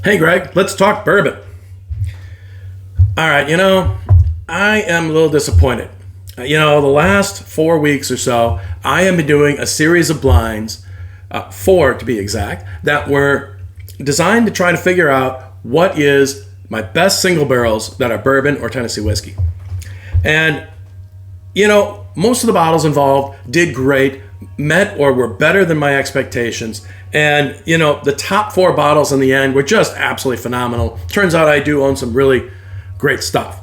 Hey, Greg, let's talk bourbon. All right, I am a little disappointed. The last 4 weeks or so, I have been doing a series of blinds, four to be exact, that were designed to try to figure out what is my best single barrels that are bourbon or Tennessee whiskey. And, most of the bottles involved did great, met or were better than my expectations. And, the top four bottles in the end were just absolutely phenomenal. Turns out I do own some really great stuff.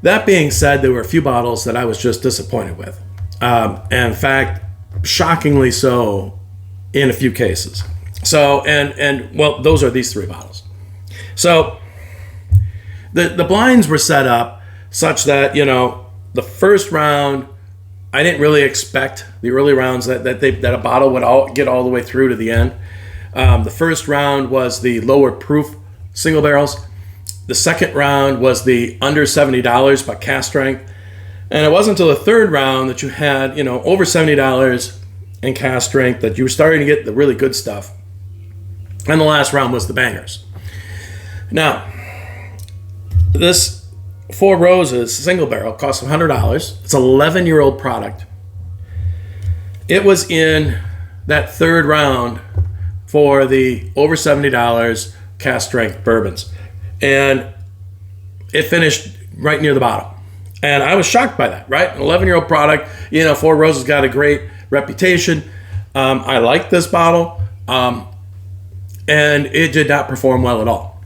That being said, there were a few bottles that I was just disappointed with. And in fact, shockingly so in a few cases. So, well, those are these three bottles. So the blinds were set up such that, the first round, I didn't really expect the early rounds that a bottle would get all the way through to the end. The first round was the lower proof single barrels. The second round was the under $70 but cast strength. And it wasn't until the third round that you had, over $70 in cast strength that you were starting to get the really good stuff. And the last round was the bangers. Now, this Four Roses single barrel costs $100. It's an 11-year-old product. It was in that third round for the over $70 cast strength bourbons. And it finished right near the bottom. And I was shocked by that, right? An 11-year-old product. Four Roses got a great reputation. I like this bottle. And it did not perform well at all.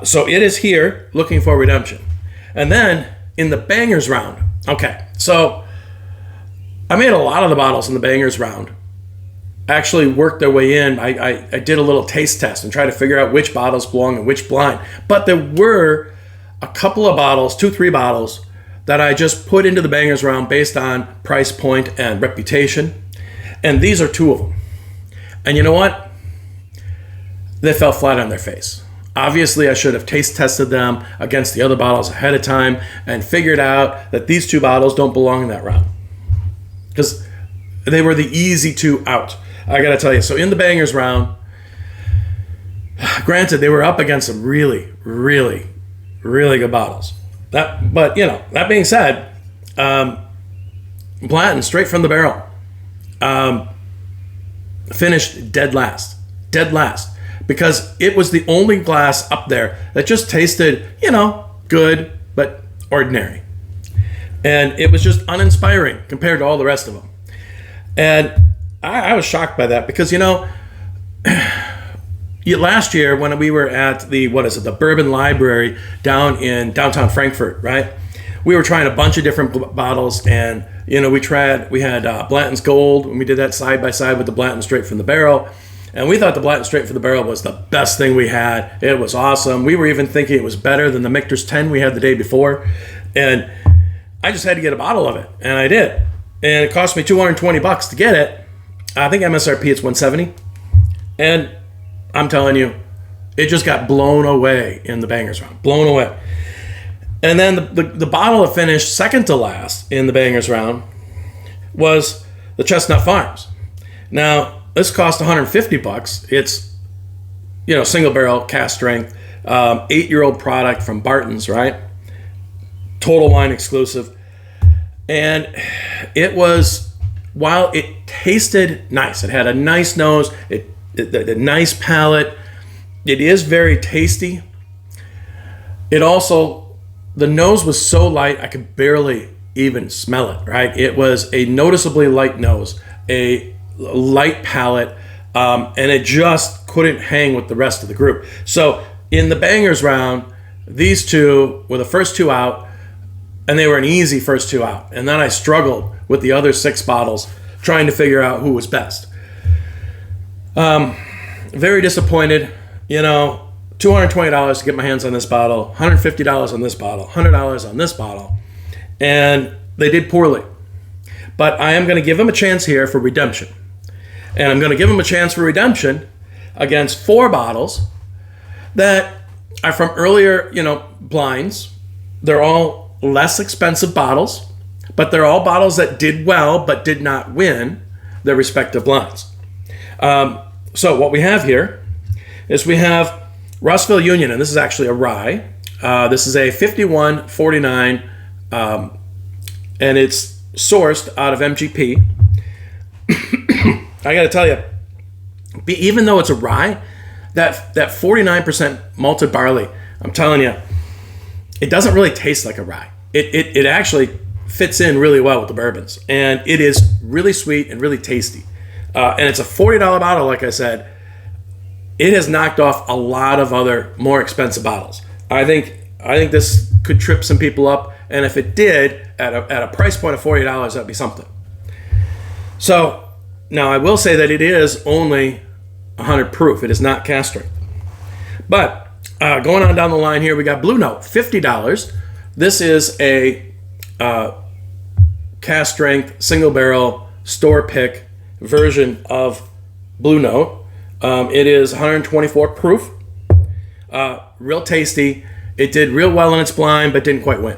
So it is here looking for redemption. And then in the bangers round, okay, so I made a lot of the bottles in the bangers round actually worked their way in. I did a little taste test and tried to figure out which bottles belong in which blind. But there were a couple of bottles, 2-3 bottles, that I just put into the bangers round based on price point and reputation. And these are two of them. And you know what? They fell flat on their face. Obviously, I should have taste tested them against the other bottles ahead of time and figured out that these two bottles don't belong in that round. Because they were the easy two out. I got to tell you. So in the bangers round, granted, they were up against some really, really, really good bottles. That being said, Blanton, straight from the barrel, finished dead last. Dead last. Because it was the only glass up there that just tasted, good, but ordinary. And it was just uninspiring compared to all the rest of them. And I was shocked by that because, last year when we were at the Bourbon Library down in downtown Frankfurt, right? We were trying a bunch of different bottles and, we had Blanton's Gold and we did that side by side with the Blanton straight from the barrel. And we thought the Blanton straight from the barrel was the best thing we had. It was awesome. We were even thinking it was better than the Michter's 10 we had the day before. And I just had to get a bottle of it. And I did. And it cost me $220 to get it. I think MSRP it's $170. And I'm telling you, it just got blown away in the bangers round. Blown away. And then the bottle that finished second to last in the bangers round was the Chestnut Farms. Now, this cost $150. It's, single barrel, cast strength, 8-year-old product from Barton's, right? Total Wine exclusive. And it was, while it tasted nice, it had a nice nose, a nice palate. It is very tasty. It also, the nose was so light, I could barely even smell it, right? It was a noticeably light nose, a light palate, and it just couldn't hang with the rest of the group. So in the bangers round, these two were the first two out, and they were an easy first two out. And then I struggled with the other 6 bottles trying to figure out who was best. Very disappointed. $220 to get my hands on this bottle, $150 on this bottle, $100 on this bottle, and they did poorly. But I am going to give them a chance here for redemption. And I'm going to give them a chance for redemption against 4 bottles that are from earlier, blinds. They're all less expensive bottles, but they're all bottles that did well but did not win their respective blinds. So what we have here is we have Russellville Union, and this is actually a rye. This is a 5149, and it's sourced out of MGP. I got to tell you, even though it's a rye, that 49% malted barley, I'm telling you, it doesn't really taste like a rye. It actually fits in really well with the bourbons, and it is really sweet and really tasty. And it's a $40 bottle, like I said. It has knocked off a lot of other more expensive bottles. I think this could trip some people up, and if it did, at a price point of $40, that'd be something. So now I will say that it is only 100 proof. It is not cask strength. But going on down the line here, we got Blue Note, $50. This is a cask strength single barrel store pick version of Blue Note. It is 124 proof, real tasty. It did real well in its blind, but didn't quite win.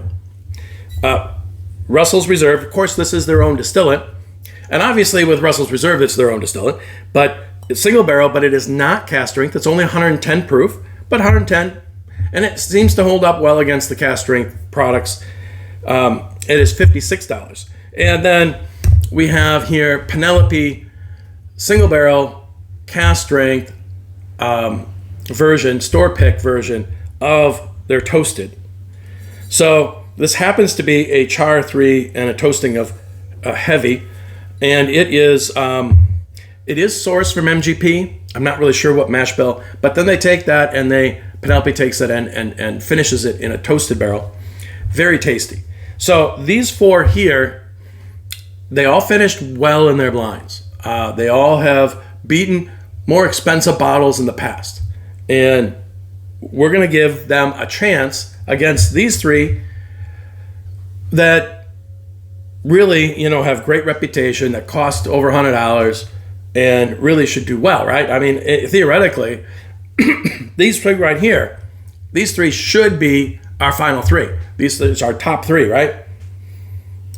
Russell's Reserve, of course, this is their own distillate. And obviously with Russell's Reserve, it's their own distillate, but it's single barrel, but it is not cask strength. It's only 110 proof, but 110. And it seems to hold up well against the cask strength products. It is $56. And then we have here Penelope single barrel cask strength version, store pick version of their toasted. So this happens to be a char 3 and a toasting of heavy, and it is sourced from MGP. I'm not really sure what mash bill, but then they take that and Penelope takes it and finishes it in a toasted barrel. Very tasty. So these four here, they all finished well in their blinds. They all have beaten more expensive bottles in the past. And we're going to give them a chance against these three that really, have great reputation, that cost over $100 and really should do well, right? I mean, theoretically, these three right here, these three should be our final three. These are our top three, right?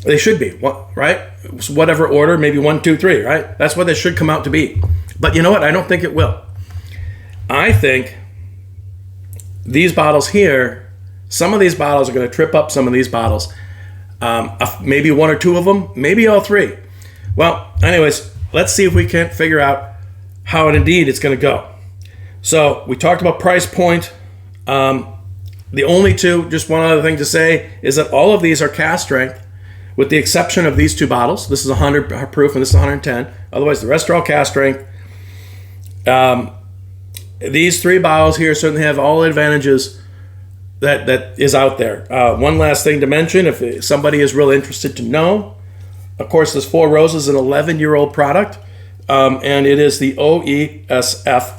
They should be, right? Whatever order, maybe 1, 2, 3, right? That's what they should come out to be. But you know what? I don't think it will. I think these bottles here, some of these bottles are going to trip up some of these bottles. Maybe one or two of them, maybe all three. Well, anyways, let's see if we can figure out how indeed it's going to go. So we talked about price point. The only two, just one other thing to say, is that all of these are cask strength, with the exception of these two bottles. This is 100 proof and this is 110. Otherwise, the rest are all cask strength. These three bottles here certainly have all the advantages that is out there. One last thing to mention, if somebody is real interested to know, of course, this Four Roses is an 11-year-old product, and it is the OESF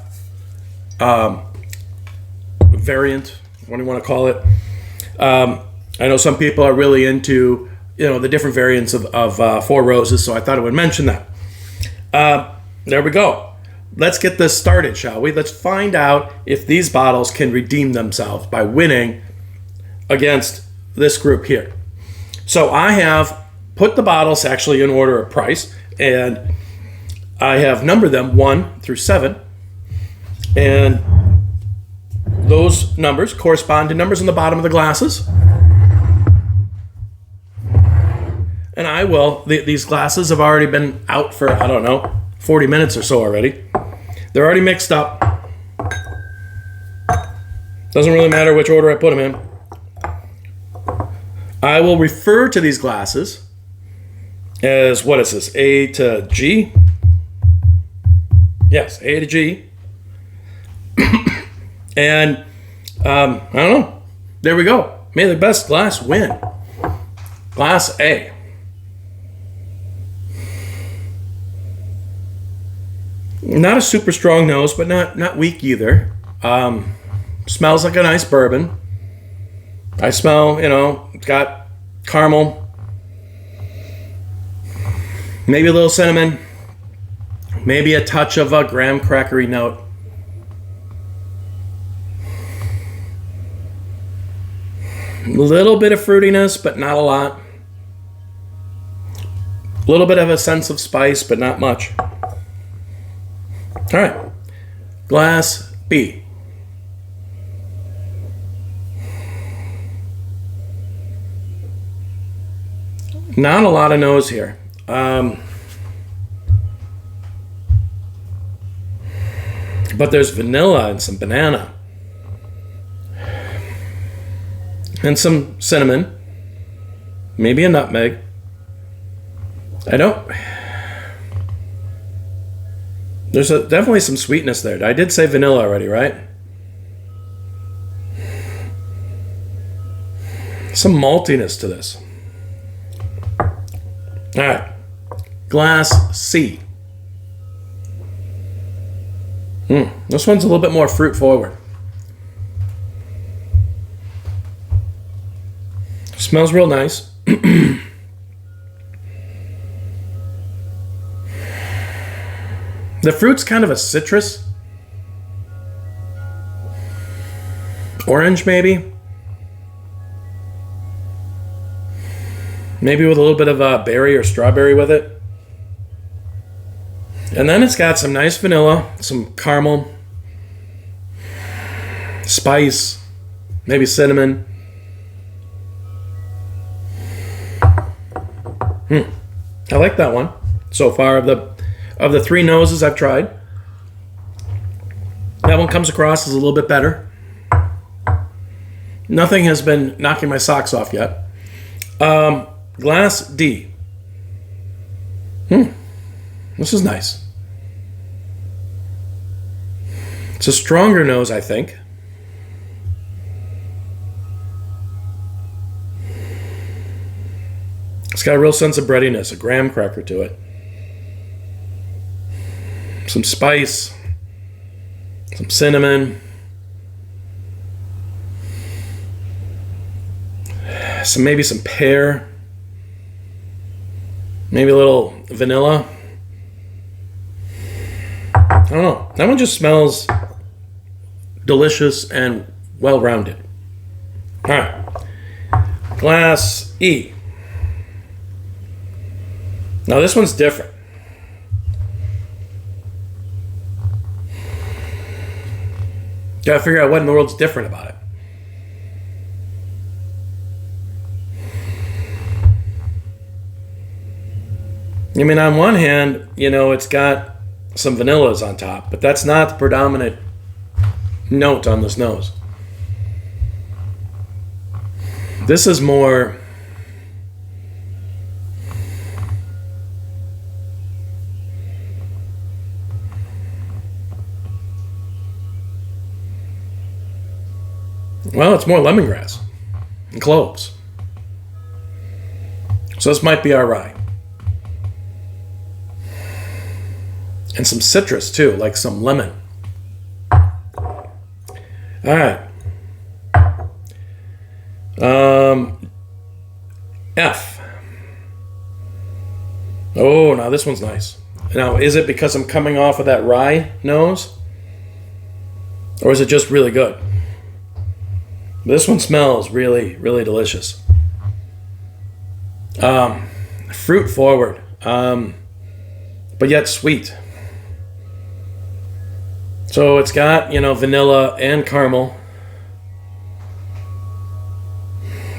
variant, what do you want to call it. I know some people are really into the different variants of Four Roses, so I thought I would mention that. There we go. Let's get this started, shall we? Let's find out if these bottles can redeem themselves by winning against this group here. So I have put the bottles actually in order of price, and I have numbered them 1 through 7, and those numbers correspond to numbers on the bottom of the glasses. And I will, these glasses have already been out for, 40 minutes or so already. They're already mixed up. Doesn't really matter which order I put them in. I will refer to these glasses as, what is this, A to G? Yes, A to G. And, I don't know. There we go. May the best glass win. Glass A. Not a super strong nose, but not weak either. Smells like a nice bourbon. I smell, it's got caramel, maybe a little cinnamon, maybe a touch of a graham crackery note. A little bit of fruitiness, but not a lot. A little bit of a sense of spice, but not much. All right, glass B. Not a lot of nose here. But there's vanilla and some banana. And some cinnamon. Maybe a nutmeg. There's definitely some sweetness there. I did say vanilla already, right? Some maltiness to this. All right. Glass C. This one's a little bit more fruit forward. Smells real nice. The fruit's kind of a citrus. Orange, maybe. Maybe with a little bit of berry or strawberry with it. And then it's got some nice vanilla, some caramel, spice, maybe cinnamon. I like that one so far. Of the three noses I've tried, that one comes across as a little bit better. Nothing has been knocking my socks off yet. Glass D. This is nice. It's a stronger nose, I think. It's got a real sense of breadiness, a graham cracker to it. Some spice, some cinnamon, maybe some pear, maybe a little vanilla. I don't know. That one just smells delicious and well-rounded. All right. Glass E. Now this one's different. Gotta figure out what in the world's different about it. I mean, on one hand, it's got some vanillas on top, but that's not the predominant note on this nose. This is more... Well, it's more lemongrass and cloves. So this might be our rye. And some citrus too, like some lemon. All right. F. Oh, now this one's nice. Now, is it because I'm coming off of that rye nose? Or is it just really good? This one smells really, really delicious. Fruit forward, but yet sweet. So it's got, vanilla and caramel.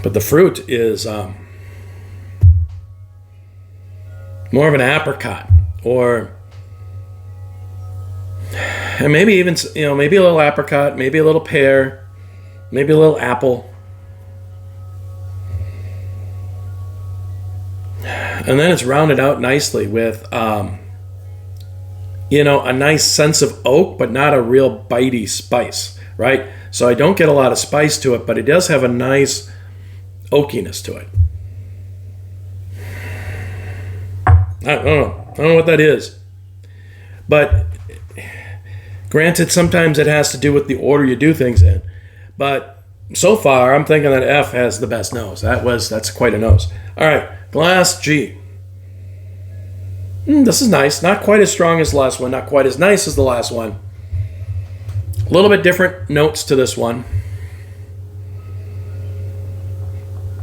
But the fruit is more of an apricot, and maybe even, maybe a little apricot, maybe a little pear. Maybe a little apple. And then it's rounded out nicely with, a nice sense of oak, but not a real bitey spice, right? So I don't get a lot of spice to it, but it does have a nice oakiness to it. I don't know what that is. But granted, sometimes it has to do with the order you do things in. But so far, I'm thinking that F has the best nose. That's quite a nose. All right, glass G. This is nice. Not quite as strong as the last one. Not quite as nice as the last one. A little bit different notes to this one.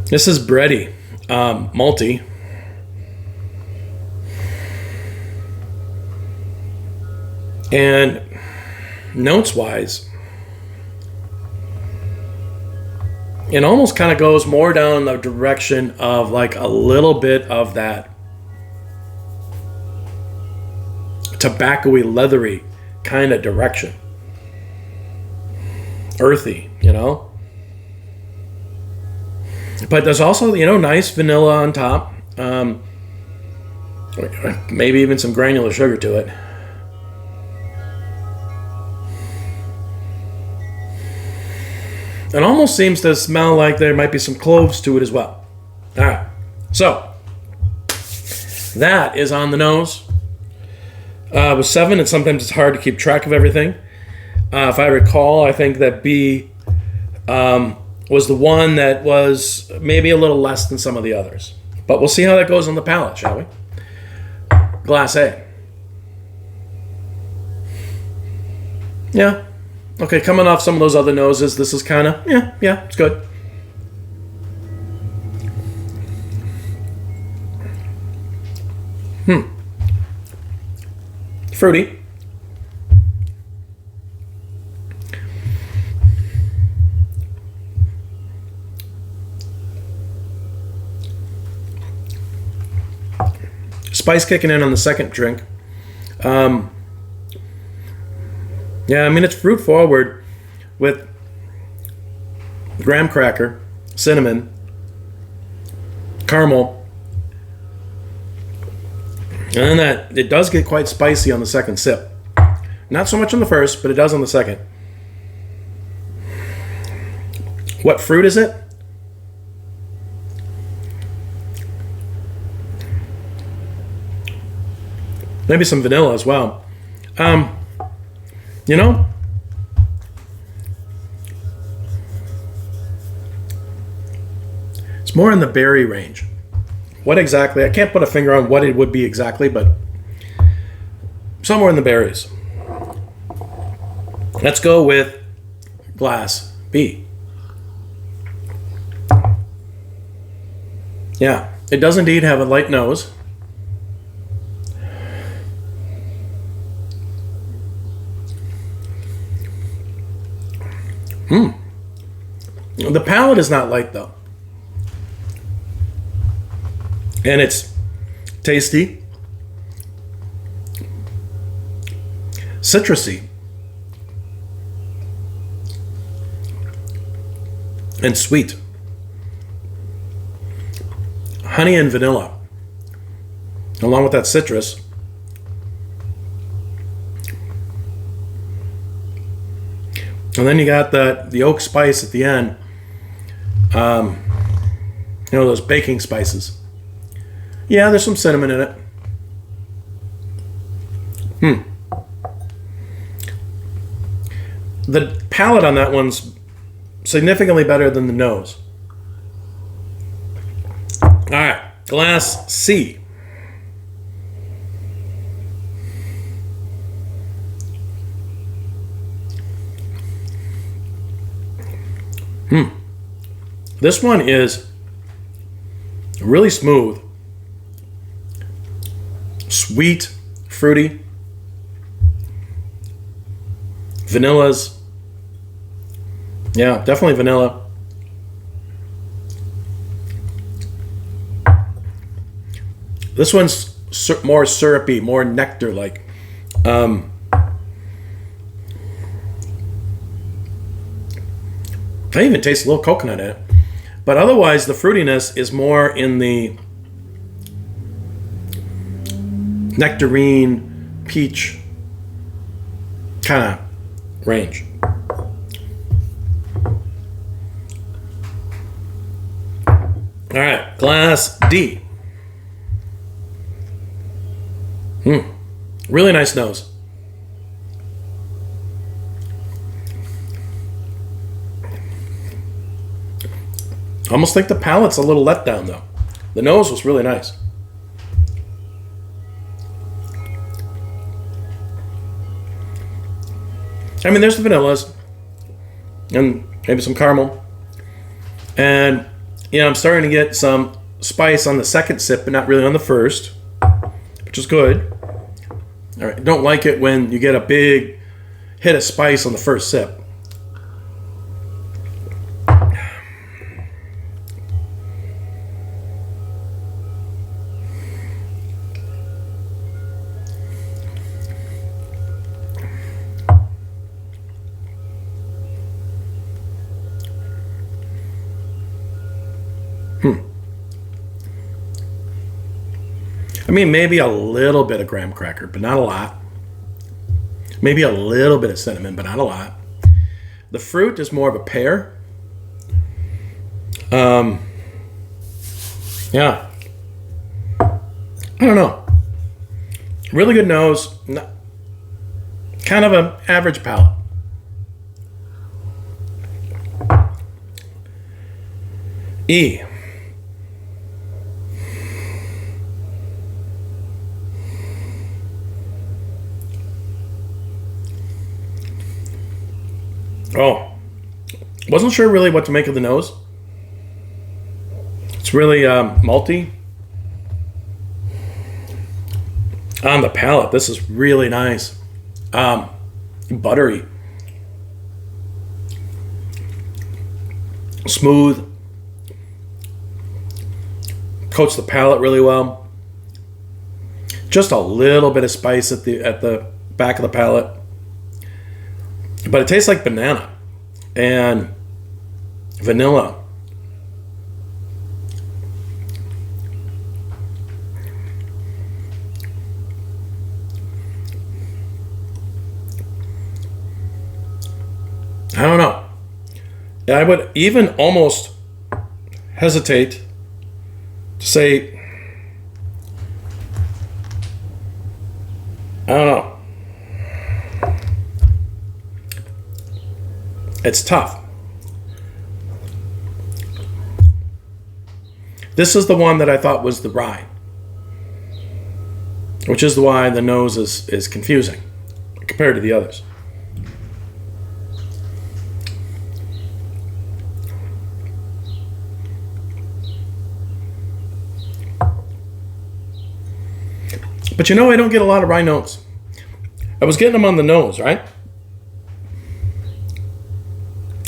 This is bready, malty. And notes wise, it almost kind of goes more down the direction of like a little bit of that tobacco-y, leathery kind of direction. Earthy, you know? But there's also, you know, nice vanilla on top. Maybe even some granular sugar to it. It almost seems to smell like there might be some cloves to it as well. All right. So, that is on the nose. With 7, and sometimes it's hard to keep track of everything. If I recall, I think that B was the one that was maybe a little less than some of the others. But we'll see how that goes on the palate, shall we? Glass A. Yeah. Okay, coming off some of those other noses, this is kind of, yeah, it's good. Fruity. Spice kicking in on the second drink. Yeah, I mean, it's fruit forward with graham cracker, cinnamon, caramel. And then that, it does get quite spicy on the second sip. Not so much on the first, but it does on the second. What fruit is it? Maybe some vanilla as well. You know, it's more in the berry range. What exactly? I can't put a finger on what it would be exactly, but somewhere in the berries. Let's go with glass B. Yeah, it does indeed have a light nose. The palate is not light though. And it's tasty, citrusy, and sweet. Honey and vanilla, along with that citrus. And then you got the oak spice at the end. You know, those baking spices. Yeah, there's some cinnamon in it. The palate on that one's significantly better than the nose. All right, glass C. This one is really smooth, sweet, fruity, vanillas. Yeah, definitely vanilla. This one's more syrupy, more nectar-like. I even taste a little coconut in it. But otherwise, the fruitiness is more in the nectarine, peach kind of range. All right, glass D. Really nice nose. I almost think the palate's a little let down though. The nose was really nice. I mean, there's the vanillas and maybe some caramel. And, you know, I'm starting to get some spice on the second sip, but not really on the first, which is good. All right, don't like it when you get a big, hit of spice on the first sip. I mean, maybe a little bit of graham cracker, but not a lot. Maybe a little bit of cinnamon, but not a lot. The fruit is more of a pear. Yeah. I don't know. Really good nose. Kind of an average palate. E. Oh, wasn't sure really what to make of the nose. It's really malty. On the palate, this is really nice. Buttery. Smooth. Coats the palate really well. Just a little bit of spice at the back of the palate. But it tastes like banana and vanilla. I don't know. I would even almost hesitate to say, I don't know. It's tough. This is the one that I thought was the rye, which is why the nose is confusing compared to the others. But you know, I don't get a lot of rye notes. I was getting them on the nose, right?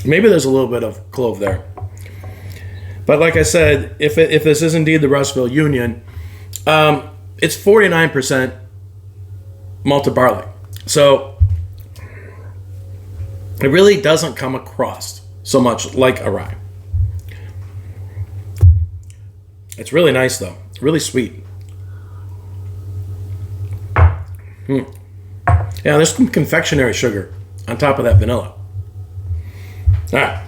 Maybe there's a little bit of clove there. But like I said, if this is indeed the Russellville Union, it's 49% malted barley. So it really doesn't come across so much like a rye. It's really nice though. Really sweet. Yeah, there's some confectionery sugar on top of that vanilla. All right.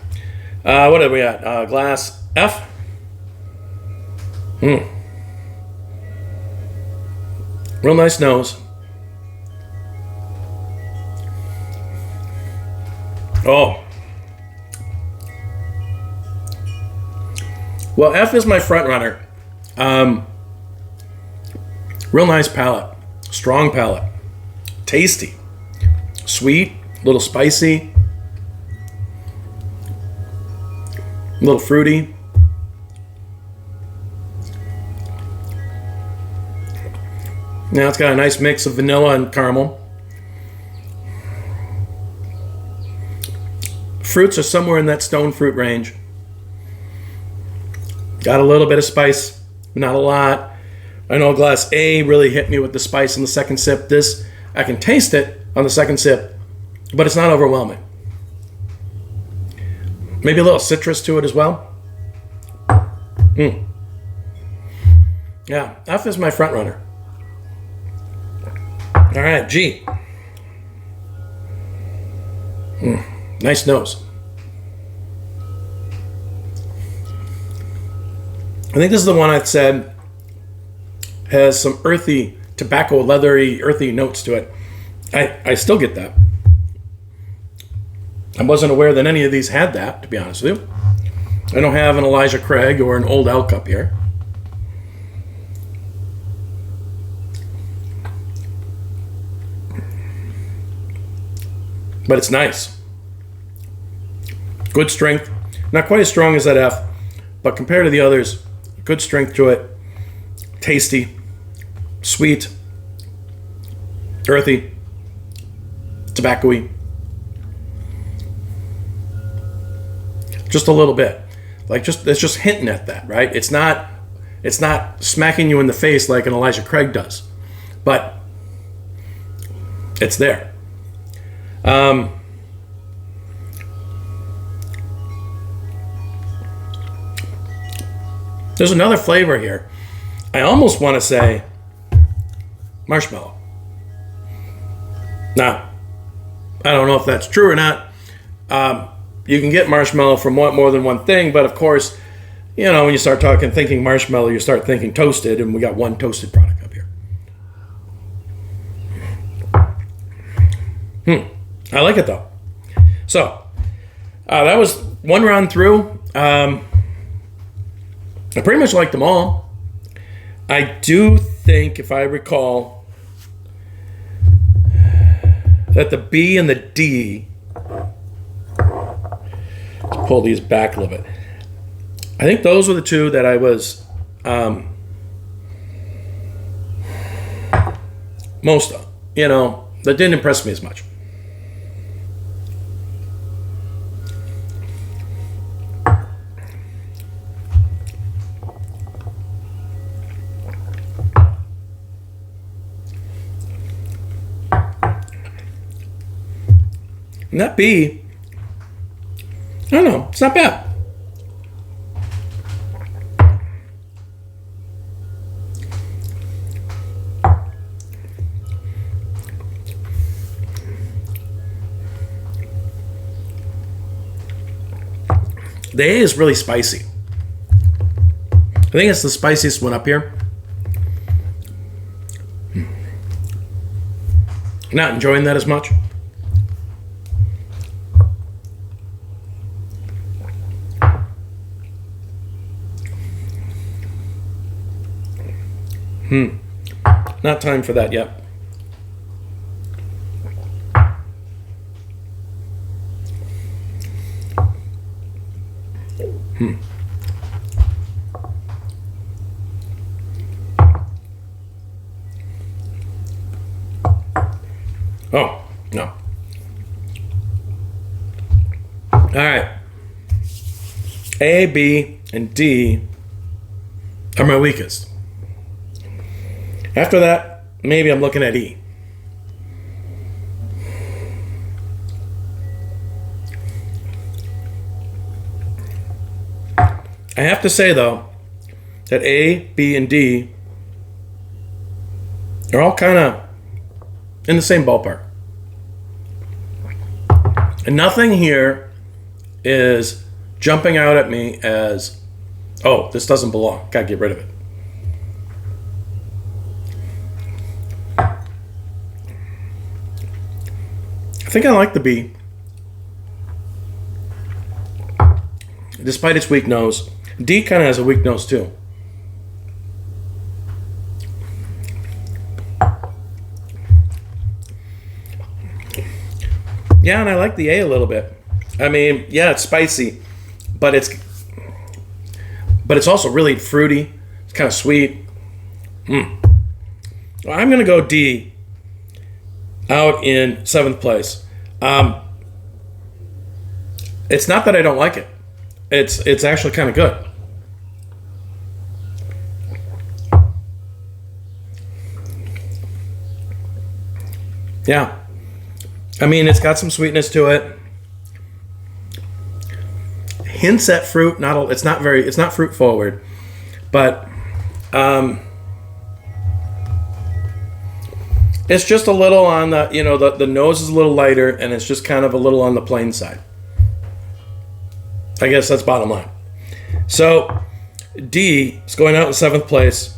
What are we at? Glass F. Real nice nose. Oh. Well, F is my front runner. Real nice palate. Strong palate. Tasty. Sweet. A little spicy. A little fruity. Now it's got a nice mix of vanilla and caramel. Fruits are somewhere in that stone fruit range. Got a little bit of spice, but not a lot. I know glass A really hit me with the spice in the second sip. This, I can taste it on the second sip, but it's not overwhelming. Maybe a little citrus to it as well. Yeah, F is my front runner. All right, G. Nice nose. I think this is the one I said has some earthy, tobacco, leathery, earthy notes to it. I still get that. I wasn't aware that any of these had that, to be honest with you. I don't have an Elijah Craig or an Old Elk up here. But it's nice. Good strength. Not quite as strong as that F, but compared to the others, good strength to it. Tasty. Sweet. Earthy. Tobacco-y. just a little bit. Like it's just hinting at that, right? It's not smacking you in the face like an Elijah Craig does, but it's there. There's another flavor here. I almost want to say marshmallow. Now, I don't know if that's true or not. You can get marshmallow from more than one thing, but of course, you know, when you start thinking marshmallow, you start thinking toasted, and we got one toasted product up here. I like it though. So, that was one round through. I pretty much liked them all. I do think, if I recall, that the B and the D, let's pull these back a little bit. I think those were the two that I was most, that didn't impress me as much. And that B, I don't know, it's not bad. The A is really spicy. I think it's the spiciest one up here. Not enjoying that as much. Not time for that yet. Oh, no. All right. A, B, and D are my weakest. After that, maybe I'm looking at E. I have to say, though, that A, B, and D are all kind of in the same ballpark. And nothing here is jumping out at me as, oh, this doesn't belong. Gotta get rid of it. I think I like the B. Despite its weak nose. D kind of has a weak nose too. Yeah, and I like the A a little bit. I mean, yeah, it's spicy, but it's also really fruity. It's kind of sweet. Well, I'm gonna go D out in 7th place. It's not that I don't like it. It's actually kind of good. Yeah. I mean, it's got some sweetness to it. Hints at fruit. It's not fruit forward, but it's just a little on the, the nose is a little lighter, and it's just kind of a little on the plain side. I guess that's bottom line. So D is going out in 7th place.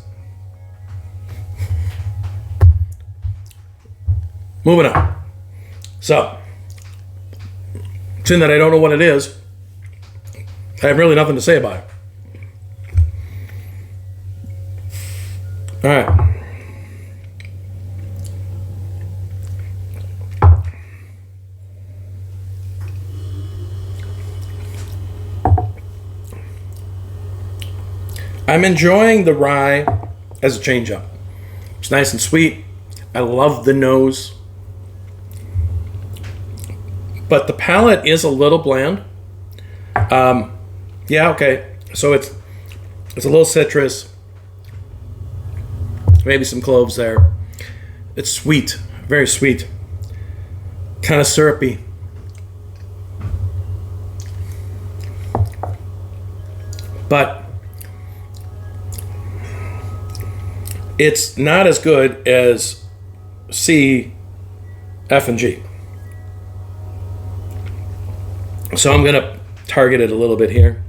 Moving on. So, seeing that I don't know what it is, I have really nothing to say about it. All right. I'm enjoying the rye as a change-up. It's nice and sweet. I love the nose. But the palate is a little bland. Yeah, okay. So it's a little citrus. Maybe some cloves there. It's sweet, very sweet. Kind of syrupy. But it's not as good as C, F, and G. So I'm going to target it a little bit here.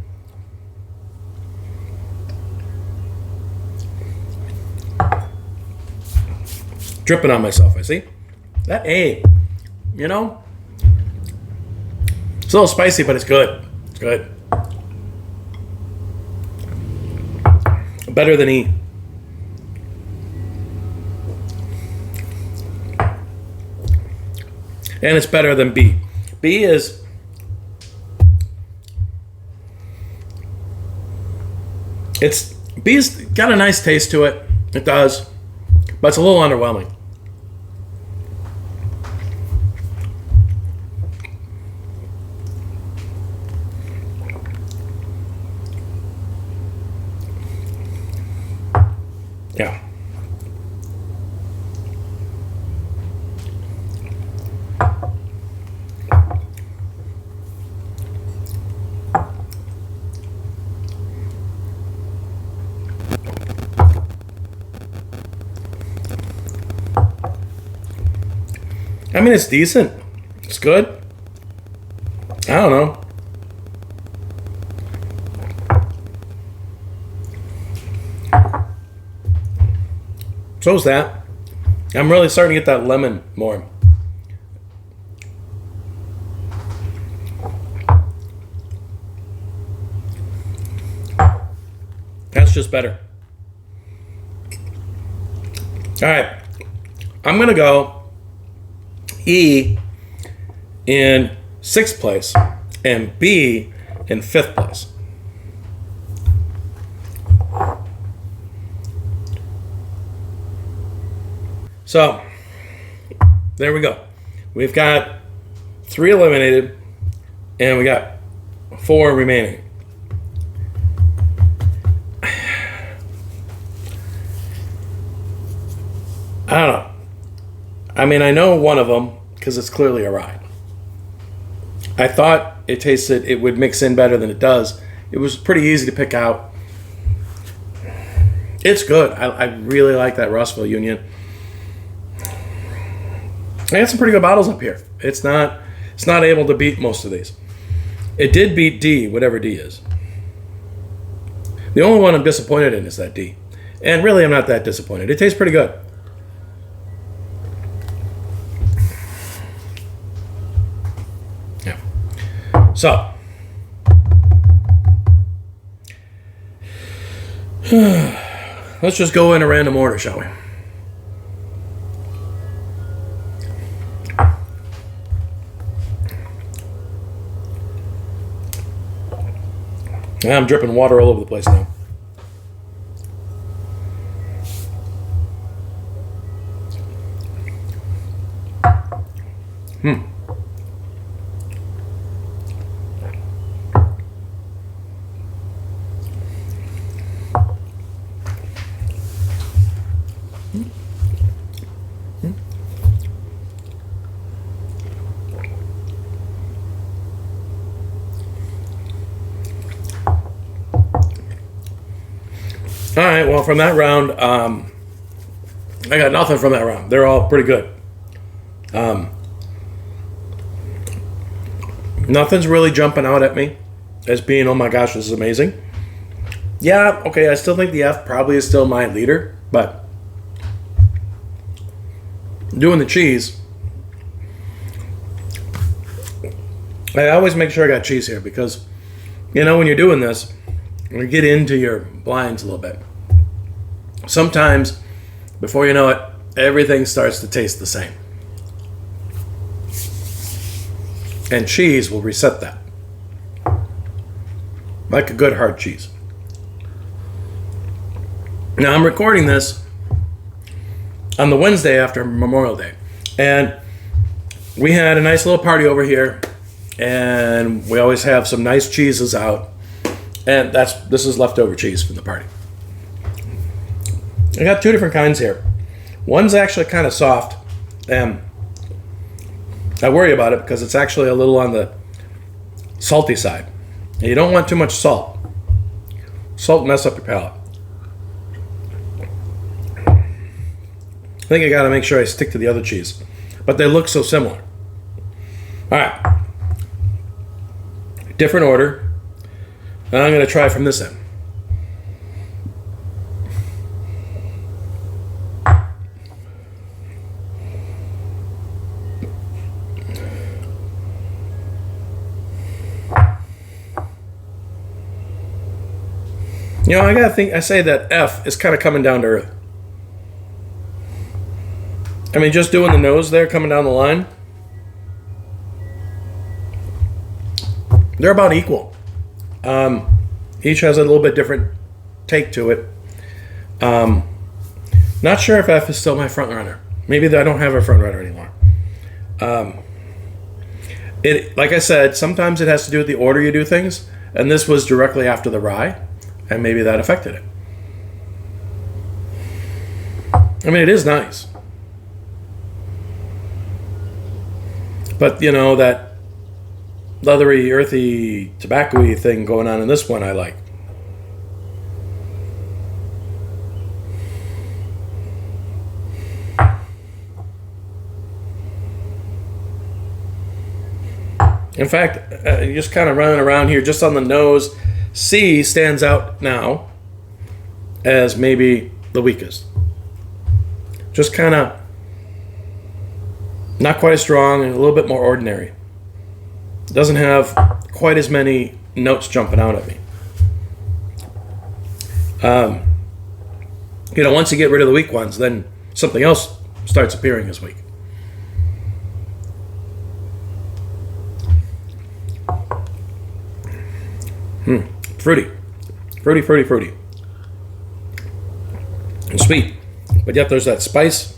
Dripping on myself, I see. That A, you know, it's a little spicy, but it's good. It's good. Better than E. And it's better than B. B's got a nice taste to it. It does. But it's a little underwhelming. Yeah. I mean, it's decent. It's good. I don't know. So's that. I'm really starting to get that lemon more. That's just better. All right. I'm going to go E in 6th place and B in 5th place. So, there we go. We've got 3 eliminated, and we got 4 remaining. I don't know. I mean, I know one of them because it's clearly a rye. I thought it would mix in better than it does. It was pretty easy to pick out. It's good. I really like that Russellville Union. I had some pretty good bottles up here. It's not able to beat most of these. It did beat D, whatever D is. The only one I'm disappointed in is that D. And really, I'm not that disappointed. It tastes pretty good. Yeah. So. Let's just go in a random order, shall we? Yeah, I'm dripping water all over the place now. All right, well, from that round, I got nothing from that round. They're all pretty good. Nothing's really jumping out at me as being, oh my gosh, this is amazing. Yeah, okay, I still think the F probably is still my leader, but doing the cheese, I always make sure I got cheese here because, you know, when you're doing this, you get into your blinds a little bit. Sometimes, before you know it, everything starts to taste the same. And cheese will reset that. Like a good hard cheese. Now, I'm recording this on the Wednesday after Memorial Day. And we had a nice little party over here and we always have some nice cheeses out. And this is leftover cheese from the party. I got two different kinds here. One's actually kind of soft, and I worry about it because it's actually a little on the salty side. And you don't want too much salt. Salt mess up your palate. I think I got to make sure I stick to the other cheese, but they look so similar. All right, different order. And I'm going to try from this end. You know, I say that F is kind of coming down to earth. I mean, just doing the nose there, coming down the line, they're about equal. Each has a little bit different take to it. Not sure if F is still my front runner. Maybe I don't have a front runner anymore. Like I said, sometimes it has to do with the order you do things, and this was directly after the rye, and maybe that affected it. I mean, it is nice. But, you know, that leathery, earthy, tobacco-y thing going on in this one I like. In fact, just kind of running around here, just on the nose, C stands out now as maybe the weakest. Just kind of not quite as strong and a little bit more ordinary. Doesn't have quite as many notes jumping out at me. You know, once you get rid of the weak ones, then something else starts appearing as weak. Fruity. Fruity. And sweet. But yet there's that spice.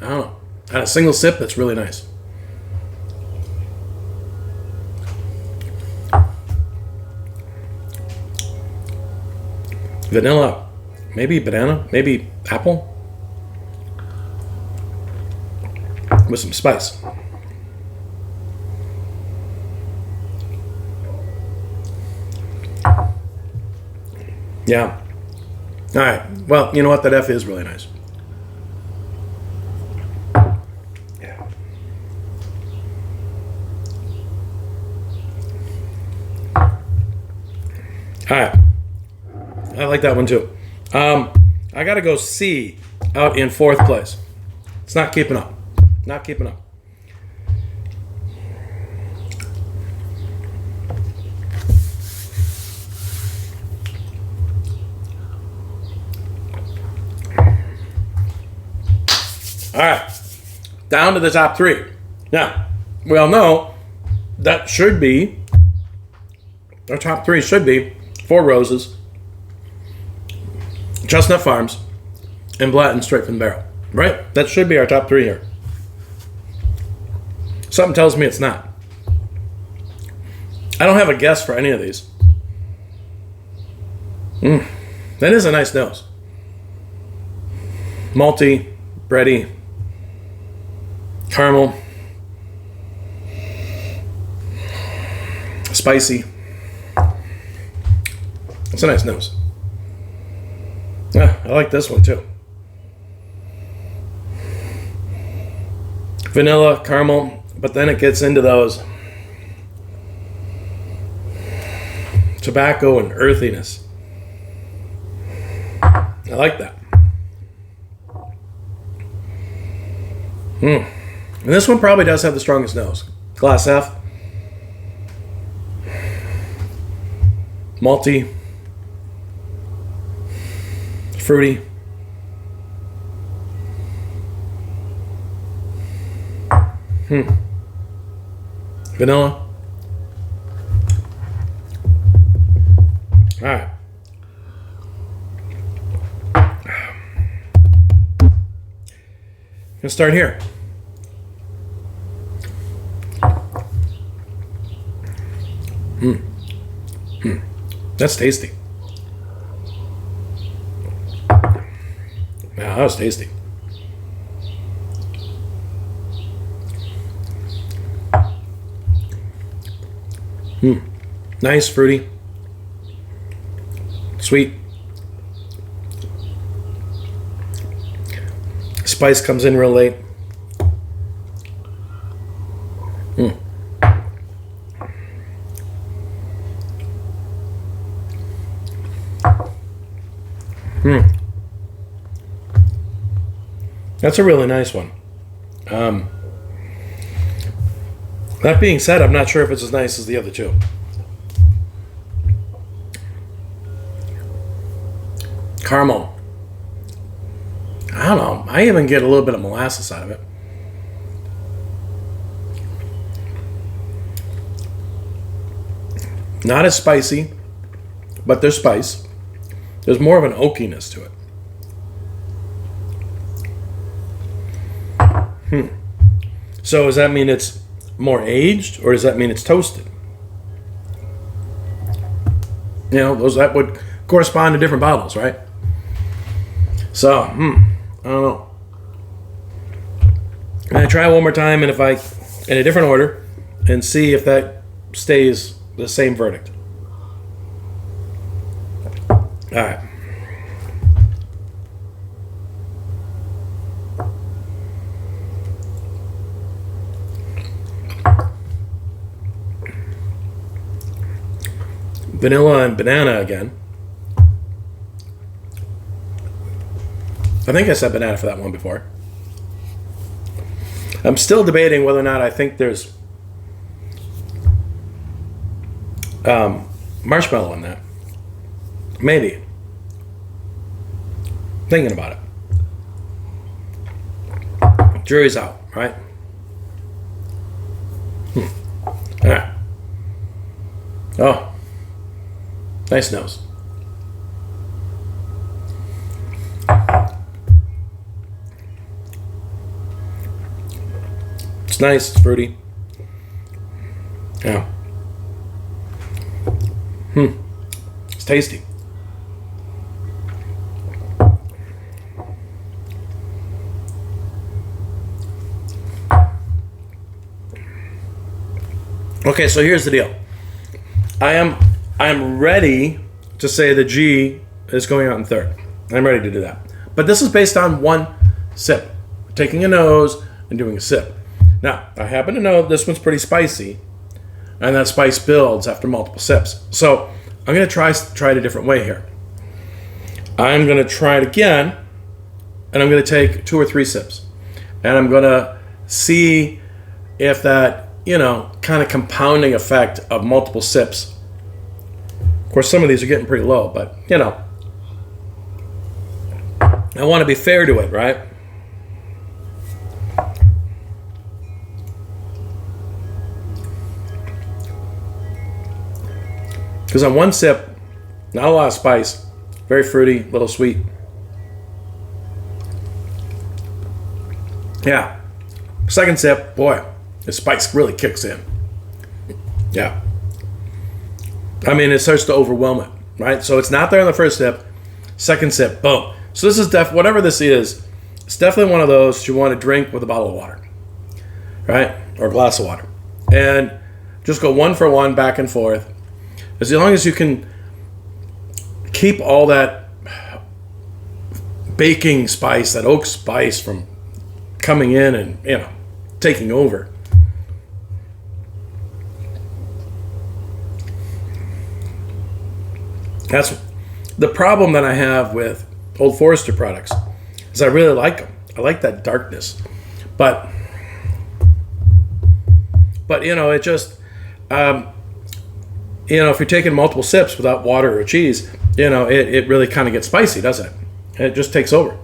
I don't know. At a single sip, that's really nice. Vanilla. Maybe banana. Maybe apple. With some spice. Yeah. All right. Well, you know what? That F is really nice. Yeah. All right. I like that one too. I got to go C out in fourth place. It's not keeping up. Not keeping up. All right, down to the top three. Now, we all know that should be, our top three should be Four Roses, Chestnut Farms, and Blanton straight from the barrel, right? That should be our top three here. Something tells me it's not. I don't have a guess for any of these. That is a nice nose. Malty, bready, caramel, spicy. It's a nice nose. Yeah, I like this one too. Vanilla, caramel, but then it gets into those tobacco and earthiness. I like that. And this one probably does have the strongest nose. Glass F. Malty. Fruity. Vanilla. All right. Gonna start here. That's tasty. Yeah, that was tasty. Nice, fruity, sweet. Spice comes in real late. That's a really nice one. That being said, I'm not sure if it's as nice as the other two. Caramel. I don't know. I even get a little bit of molasses out of it. Not as spicy, but there's spice. There's more of an oakiness to it. So does that mean it's more aged, or does that mean it's toasted? You know, those that would correspond to different bottles, right? So, I don't know. I'm gonna try one more time, and if I, in a different order, and see if that stays the same verdict. All right. Vanilla and banana again. I think I said banana for that one before. I'm still debating whether or not I think there's marshmallow in that. Maybe. Thinking about it. Jury's out, right? All right. Oh. Nice nose. It's nice, it's fruity. Yeah. It's tasty. Okay, so here's the deal. I am ready to say the G is going out in third. I'm ready to do that. But this is based on one sip. Taking a nose and doing a sip. Now, I happen to know this one's pretty spicy, and that spice builds after multiple sips. So I'm going to try it a different way here. I'm going to try it again, and I'm going to take 2 or 3 sips. And I'm going to see if that, kind of compounding effect of multiple sips. Of course, some of these are getting pretty low, but, I want to be fair to it, right? Because on one sip, not a lot of spice, very fruity, little sweet. Yeah. Second sip, boy, the spice really kicks in. Yeah. I mean, it starts to overwhelm it, right? So it's not there on the first sip. Second sip, boom. So this is whatever this is, it's definitely one of those you want to drink with a bottle of water, right? Or a glass of water. And just go 1 for 1 back and forth. As long as you can keep all that baking spice, that oak spice from coming in and, taking over. That's the problem that I have with Old Forester products, is I really like them. I like that darkness. But it just, if you're taking multiple sips without water or cheese, it really kind of gets spicy, doesn't it? It just takes over.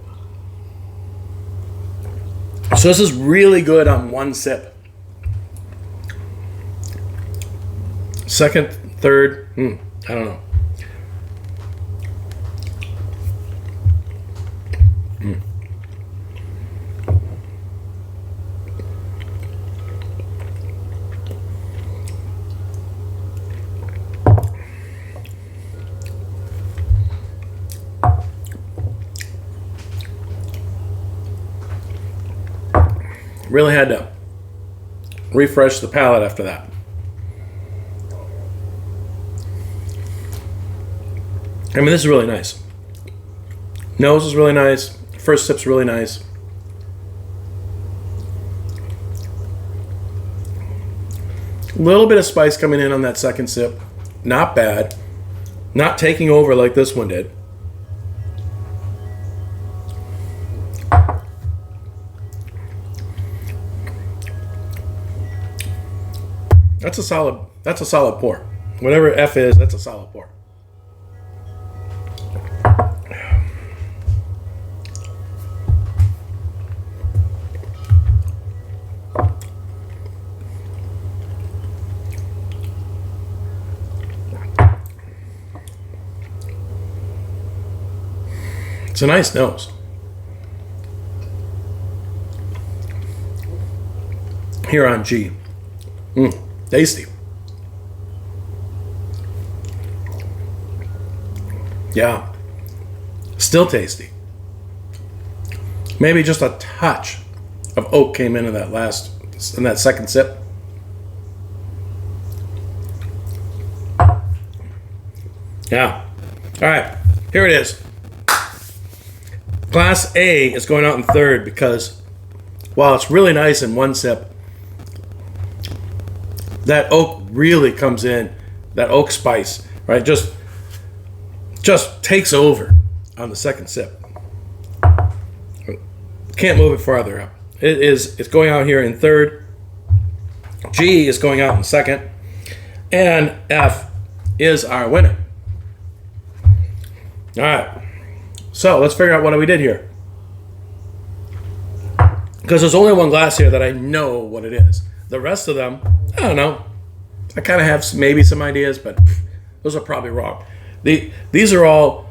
So this is really good on 1 sip. Second, third, I don't know. Really had to refresh the palate after that. I mean, this is really nice. Nose is really nice. First sip's really nice. A little bit of spice coming in on that second sip. Not bad. Not taking over like this one did. That's a solid pour. Whatever F is, that's a solid pour. It's a nice nose. Here on G. Tasty. Yeah. Still tasty. Maybe just a touch of oak came into that second sip. Yeah. All right. Here it is. Glass A is going out in third because while it's really nice in one sip, that oak really comes in. That oak spice, right? Just takes over on the second sip. Can't move it farther up. It's going out here in third. G is going out in second. And F is our winner. All right. So let's figure out what we did here. Because there's only one glass here that I know what it is. The rest of them, I don't know. I kind of have maybe some ideas, but those are probably wrong. These are all,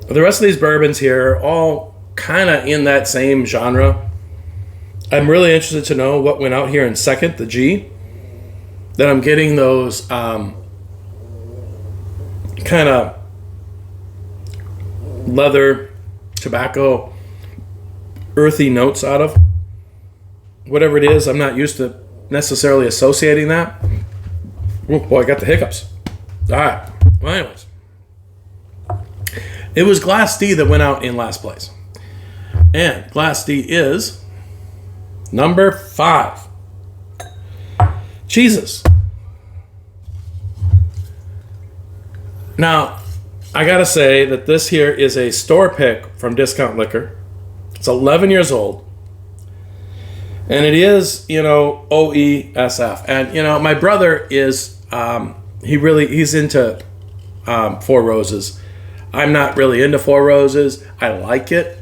the rest of these bourbons here are all kind of in that same genre. I'm really interested to know what went out here in second, the G. Then I'm getting those kind of leather, tobacco, earthy notes out of. Whatever it is, I'm not used to necessarily associating that. Oh boy, I got the hiccups. All right. Well, anyways. It was Glass D that went out in last place. And Glass D is number 5. Jesus. Now, I gotta say that this here is a store pick from Discount Liquor. It's 11 years old. And it is, OESF. And, my brother is, he's into Four Roses. I'm not really into Four Roses. I like it.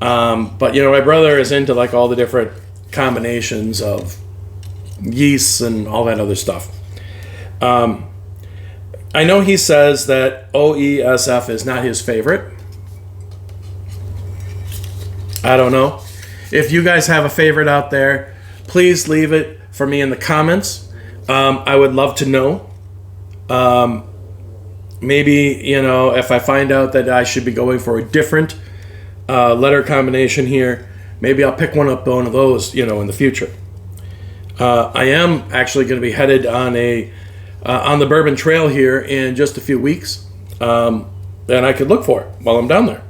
But, my brother is into, like, all the different combinations of yeasts and all that other stuff. I know he says that OESF is not his favorite. I don't know. If you guys have a favorite out there, please leave it for me in the comments. I would love to know. Maybe, if I find out that I should be going for a different letter combination here, maybe I'll pick one of those, in the future. I am actually going to be headed on the Bourbon Trail here in just a few weeks. And I could look for it while I'm down there.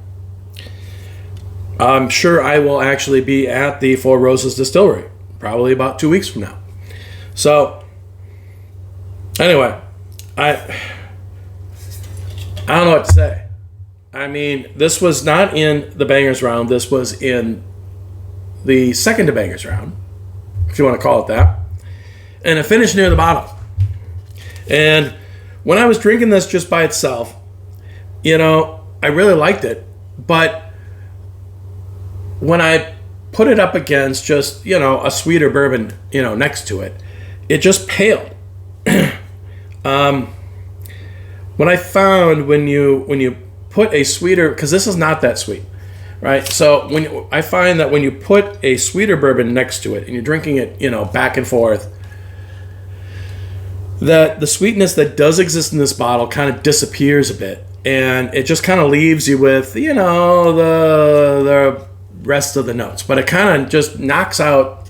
I'm sure I will actually be at the Four Roses Distillery, probably about 2 weeks from now. So, anyway, I don't know what to say. I mean, this was not in the Bangers round. This was in the second to Bangers round, if you want to call it that. And it finished near the bottom. And when I was drinking this just by itself, I really liked it. But when I put it up against just, a sweeter bourbon, next to it, it just paled. What I found when you put a sweeter, because this is not that sweet, right? So I find that when you put a sweeter bourbon next to it and you're drinking it, back and forth, that the sweetness that does exist in this bottle kind of disappears a bit, and it just kind of leaves you with, the rest of the notes, but it kind of just knocks out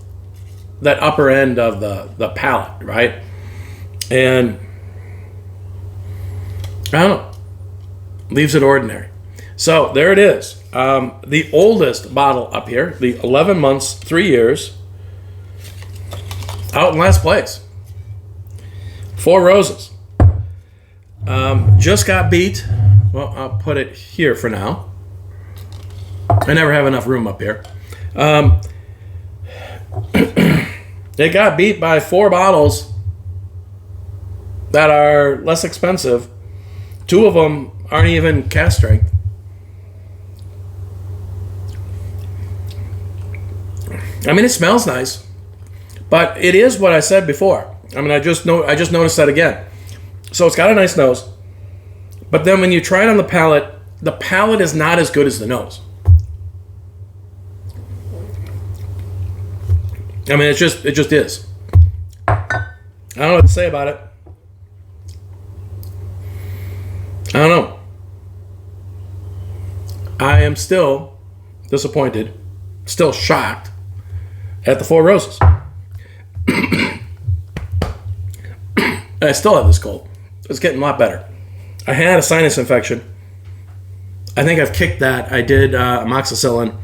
that upper end of the palate, right? And I don't know, leaves it ordinary. So there it is. The oldest bottle up here, the 11 months, 3 years, out in last place. Four Roses. Just got beat. Well, I'll put it here for now. I never have enough room up here. It got beat by 4 bottles that are less expensive. 2 of them aren't even cask strength. I mean, it smells nice, but it is what I said before. I mean, I just noticed that again. So it's got a nice nose, but then when you try it on the palate is not as good as the nose. I mean, it just is. I don't know what to say about it. I don't know. I am still disappointed, still shocked at the Four Roses. I still have this cold. It's getting a lot better. I had a sinus infection. I think I've kicked that. I did amoxicillin.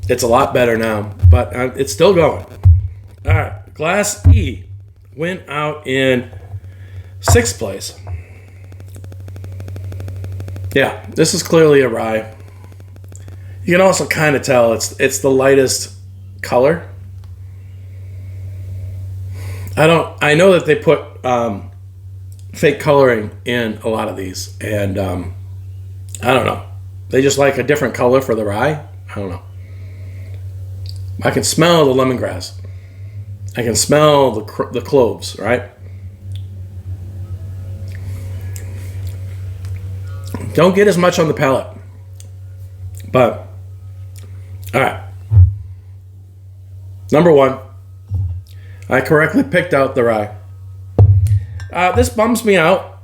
It's a lot better now, but it's still going. All right, Glass E went out in 6th place. Yeah, this is clearly a rye. You can also kind of tell it's the lightest color. I know that they put fake coloring in a lot of these, and I don't know. They just like a different color for the rye. I don't know. I can smell the lemongrass. I can smell the cloves, right? Don't get as much on the palate. But, all right. Number 1. I correctly picked out the rye. This bums me out.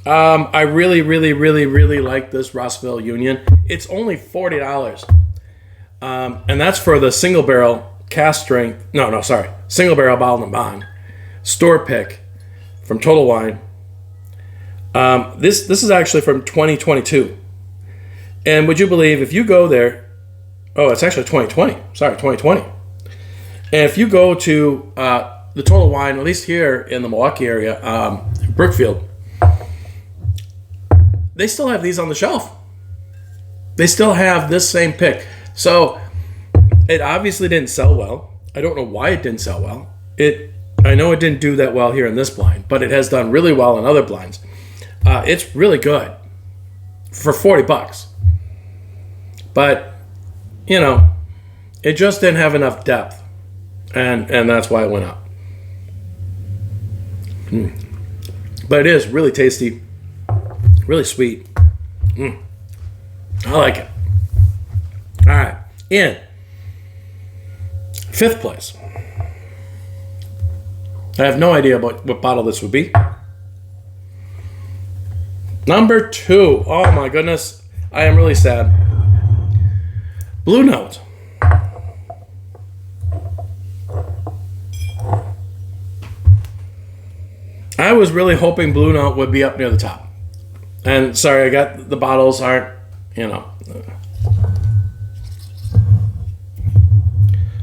I really, really, really, really like this Rossville Union. It's only $40. And that's for the single barrel cask strength. Single barrel bottled and bond. Store pick from Total Wine. This is actually from 2022. And would you believe if you go there, it's actually 2020. Sorry, 2020. And if you go to the Total Wine, at least here in the Milwaukee area, Brookfield, they still have these on the shelf. They still have this same pick. So it obviously didn't sell well. I don't know why it didn't sell well. I know it didn't do that well here in this blind, but it has done really well in other blinds. It's really good for $40. But, it just didn't have enough depth. And that's why it went up. But it is really tasty, really sweet. I like it. All right, in 5th place. I have no idea what bottle this would be. Number 2. Oh my goodness, I am really sad. Blue Note. I was really hoping Blue Note would be up near the top. And sorry, the bottles aren't,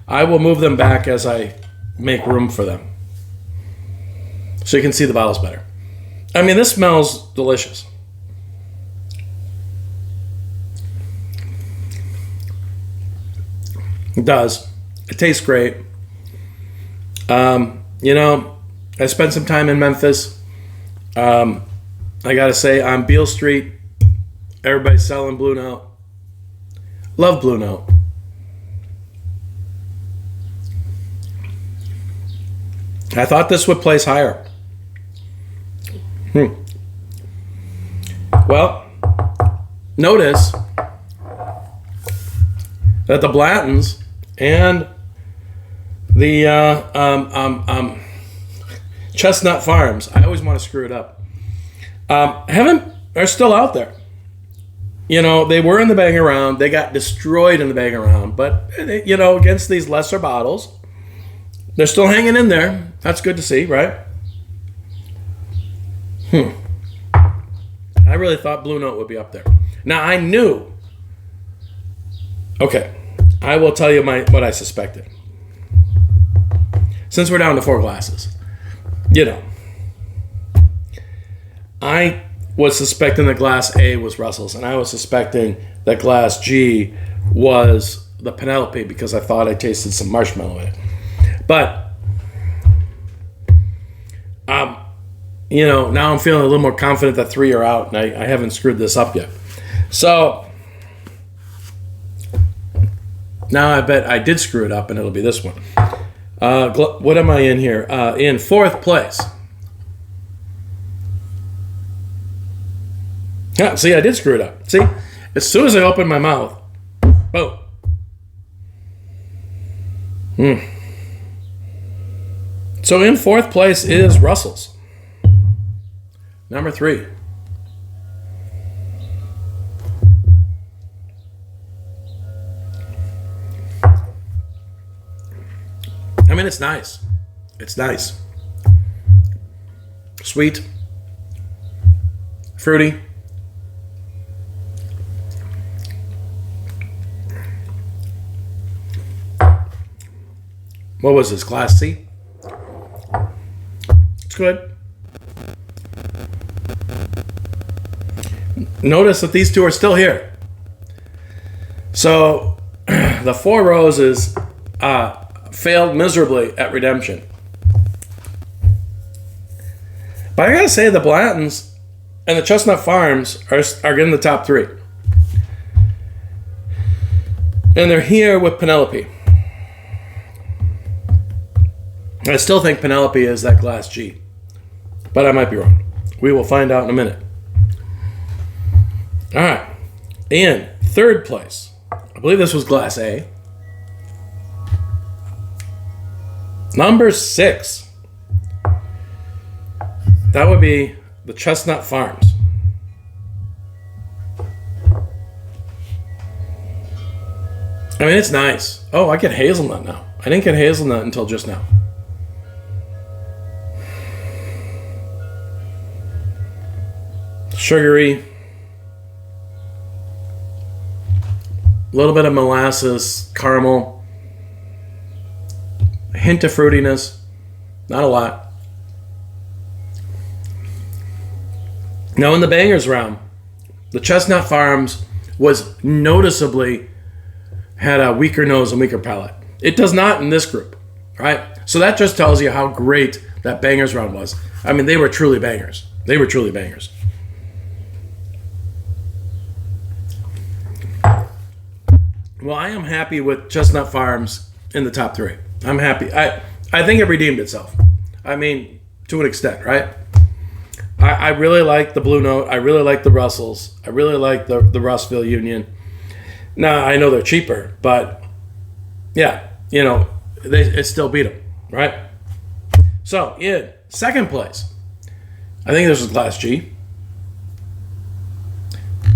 I will move them back as I make room for them. So you can see the bottles better. I mean, this smells delicious. It does. It tastes great. I spent some time in Memphis. I gotta say, on Beale Street, everybody's selling Blue Note. Love Blue Note. I thought this would place higher. Well, notice that the Blantons and the Chestnut Farms, I always want to screw it up, are still out there. They were in the bang around. They got destroyed in the bang around. But, against these lesser bottles, they're still hanging in there. That's good to see, right? I really thought Blue Note would be up there. Now, I knew. Okay, I will tell you what I suspected. Since we're down to 4 glasses, I was suspecting that glass A was Russell's, and I was suspecting that glass G was the Penelope because I thought I tasted some marshmallow in it. But, now I'm feeling a little more confident that 3 are out, and I haven't screwed this up yet. So, now I bet I did screw it up, and it'll be this one. What am I in here? In 4th place. Yeah, see, I did screw it up. See, as soon as I opened my mouth, boom. So in 4th place is Russell's. Number 3. I mean, it's nice. It's nice. Sweet. Fruity. What was this, Class C? It's good. Notice that these 2 are still here. So, the 4 Roses failed miserably at redemption. But I gotta say, the Blantons and the Chestnut Farms are in the top 3. And they're here with Penelope. I still think Penelope is that glass G. But I might be wrong. We will find out in a minute. All right. In 3rd place, I believe this was glass A. Number 6. That would be the Chestnut Farms. I mean, it's nice. Oh, I get hazelnut now. I didn't get hazelnut until just now. Sugary. A little bit of molasses, caramel. A hint of fruitiness. Not a lot. Now in the bangers round, the Chestnut Farms was noticeably had a weaker nose and weaker palate. It does not in this group, right? So that just tells you how great that bangers round was. I mean, they were truly bangers. They were truly bangers. Well, I am happy with Chestnut Farms in the top 3. I'm happy. I think it redeemed itself. I mean, to an extent, right? I really like the Blue Note. I really like the Russells. I really like the Russville Union. Now, I know they're cheaper, but yeah, it still beat them, right? So, in 2nd place, I think this was Glass G.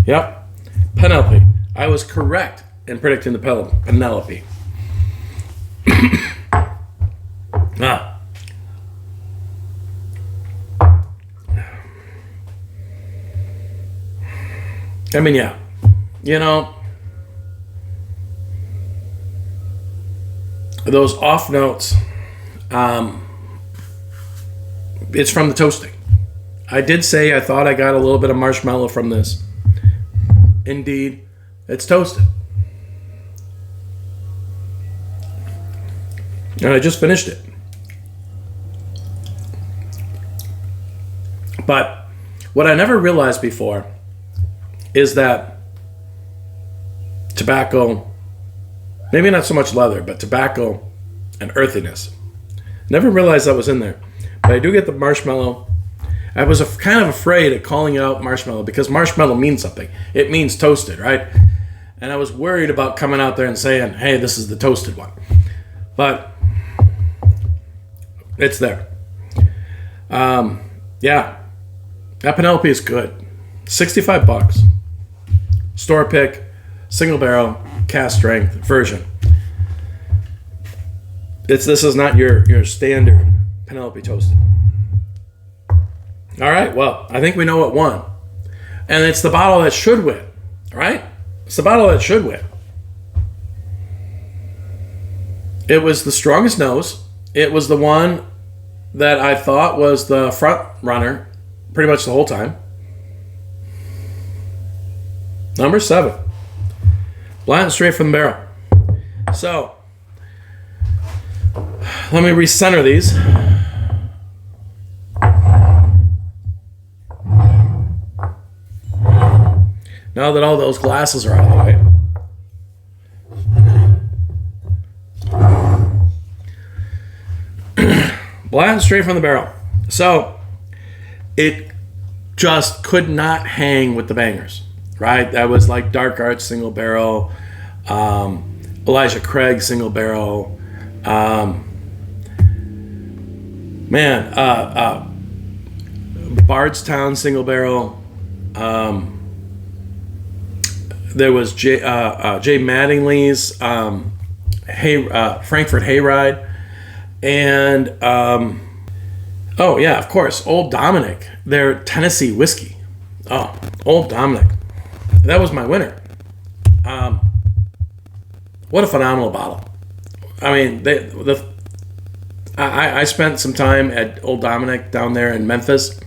Yep. Penelope. I was correct in predicting the Penelope. I mean, yeah. Those off notes, it's from the toasting. I did say I thought I got a little bit of marshmallow from this. Indeed, it's toasted. And I just finished it. But what I never realized before is that tobacco, maybe not so much leather, but tobacco and earthiness. Never realized that was in there. But I do get the marshmallow. I was kind of afraid of calling it out marshmallow because marshmallow means something. It means toasted, right? And I was worried about coming out there and saying, hey, this is the toasted one. But it's there. Yeah. That Penelope is good. $65. store pick, single barrel, cask strength version. This is not your standard Penelope Toasted. All right, well, I think we know what won. And it's the bottle that should win, right? It's the bottle that should win. It was the strongest nose. It was the one that I thought was the front runner pretty much the whole time. Number 7. Blanton straight from the barrel. So, let me recenter these. Now that all those glasses are out of the way. Blanton straight from the barrel. So, it just could not hang with the bangers, right? That was like Dark Arts single barrel, Elijah Craig single barrel, Bardstown single barrel. There was Jay Mattingly's Frankfurt Hayride, and oh yeah, of course, Old Dominick, their Tennessee whiskey. Oh, Old Dominick, that was my winner. What a phenomenal bottle! I mean, I spent some time at Old Dominick down there in Memphis.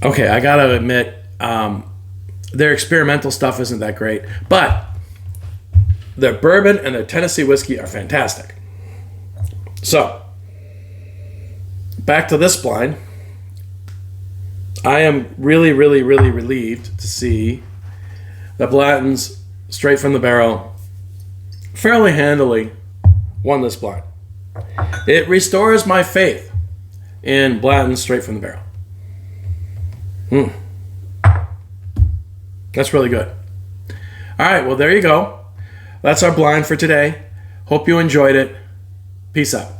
Okay, I gotta admit, their experimental stuff isn't that great, but their bourbon and their Tennessee whiskey are fantastic. So, back to this blind. I am really, really, really relieved to see that Blanton's straight from the barrel fairly handily won this blind. It restores my faith in Blanton's straight from the barrel. That's really good. All right, well, there you go. That's our blind for today. Hope you enjoyed it. Peace out.